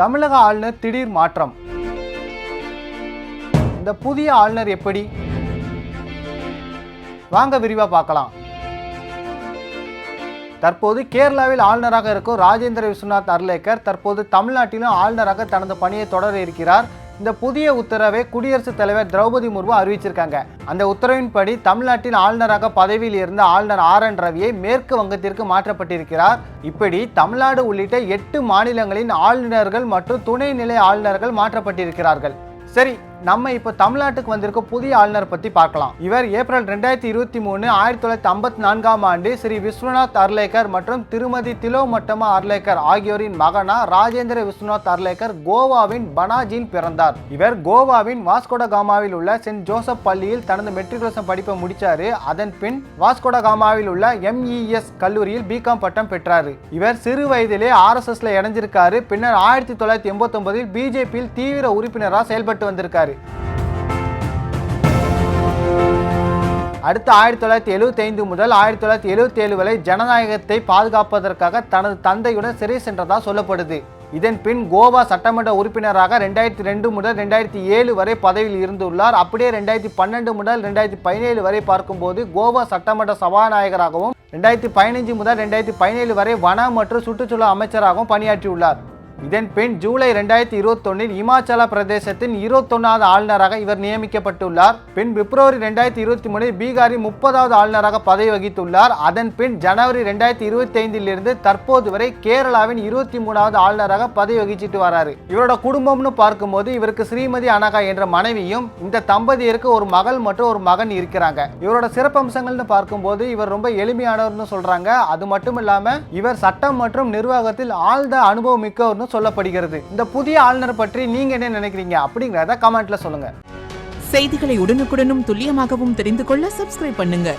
தமிழக ஆளுநர் திடீர் மாற்றம். இந்த புதிய ஆளுநர் எப்படி? வாங்க விரிவா பார்க்கலாம். தற்போது கேரளாவில் ஆளுநராக இருக்கும் ராஜேந்திர விஸ்வநாத் அர்லேக்கர் தற்போது தமிழ்நாட்டிலும் ஆளுநராக தனது பணியை தொடர இருக்கிறார். இந்த புதிய உத்தரவை குடியரசுத் தலைவர் திரௌபதி முர்மு அறிவிச்சிருக்காங்க. அந்த உத்தரவின்படி தமிழ்நாட்டில் ஆளுநராக பதவியில் இருந்த ஆளுநர் RN ரவியை மேற்கு வங்கத்திற்கு மாற்றப்பட்டிருக்கிறார். இப்படி தமிழ்நாடு உள்ளிட்ட 8 மாநிலங்களின் ஆளுநர்கள் மற்றும் துணைநிலை ஆளுநர்கள் மாற்றப்பட்டிருக்கிறார்கள். சரி, நம்ம இப்போ தமிழ்நாட்டுக்கு வந்திருக்க புதிய ஆளுநர் பற்றி பார்க்கலாம். இவர் ஏப்ரல் 2023 1954ஆம் ஆண்டு ஸ்ரீ விஸ்வநாத் அர்லேக்கர் மற்றும் திருமதி திலோமட்டமா அர்லேக்கர் ஆகியோரின் மகனா ராஜேந்திர விஸ்வநாத் அர்லேக்கர் கோவாவின் பனாஜியில் பிறந்தார். இவர் கோவாவின் வாஸ்கோடகாமாவில் உள்ள சென்ட் ஜோசப் பள்ளியில் தனது மெட்ரிகுலேஷன் படிப்பை முடிச்சாரு. அதன் பின் வாஸ்கோடகாமாவில் உள்ள MES கல்லூரியில் BCom பட்டம் பெற்றாரு. இவர் சிறு வயதிலே RSSல இணைஞ்சிருக்காரு. பின்னர் 1989 BJPயில் தீவிர உறுப்பினராக செயல்பட்டு வந்திருக்காரு. அடுத்து 1975 முதல் 1977 வரை ஜனநாயகத்தை பாதுகாப்பதற்காக தனது தந்தையுடன் சிறை சென்றதா சொல்லப்படுது. இதன் பின் கோவா சட்டமன்ற உறுப்பினராக 2002 முதல் 2007 வரை பதவியில் இருந்துள்ளார். அப்படியே 2012 முதல் 2017 வரை பார்க்கும்போது கோவா சட்டமன்ற சபாநாயகராகவும் 2015 முதல் 2017 வரை வன மற்றும் சுற்றுச்சூழல் அமைச்சராகவும் பணியாற்றியுள்ளார். இதன் பின் ஜூலை 2021 இமாச்சல பிரதேசத்தின் 21வது ஆளுநராக இவர் நியமிக்கப்பட்டுள்ளார். பின் பிப்ரவரி 2023 பீகாரின் 30வது ஆளுநராக பதவி வகித்துள்ளார். அதன் பின் ஜனவரி 2025 இருந்து தற்போது வரை கேரளாவின் 23வது ஆளுநராக பதவி வகிச்சிட்டு வராரு. இவரோட குடும்பம்னு பார்க்கும்போது இவருக்கு ஸ்ரீமதி அனகா என்ற மனைவியும் இந்த தம்பதியருக்கு ஒரு மகள் மற்றும் ஒரு மகன் இருக்கிறாங்க. இவரோட சிறப்பம்சங்கள்னு பார்க்கும்போது இவர் ரொம்ப எளிமையானவர்னு சொல்றாங்க. அது மட்டும் இல்லாம இவர் சட்டம் மற்றும் நிர்வாகத்தில் ஆழ்ந்த அனுபவம் மிக்கவர் சொல்லப்படுகிறது. இந்த புதிய ஆளுநர் பற்றி நீங்க என்ன நினைக்கிறீங்க அப்படிங்கறத கமெண்ட்ல சொல்லுங்க. செய்திகளை உடனுக்குடனும் துல்லியமாகவும் தெரிந்து கொள்ள சப்ஸ்கிரைப் பண்ணுங்க.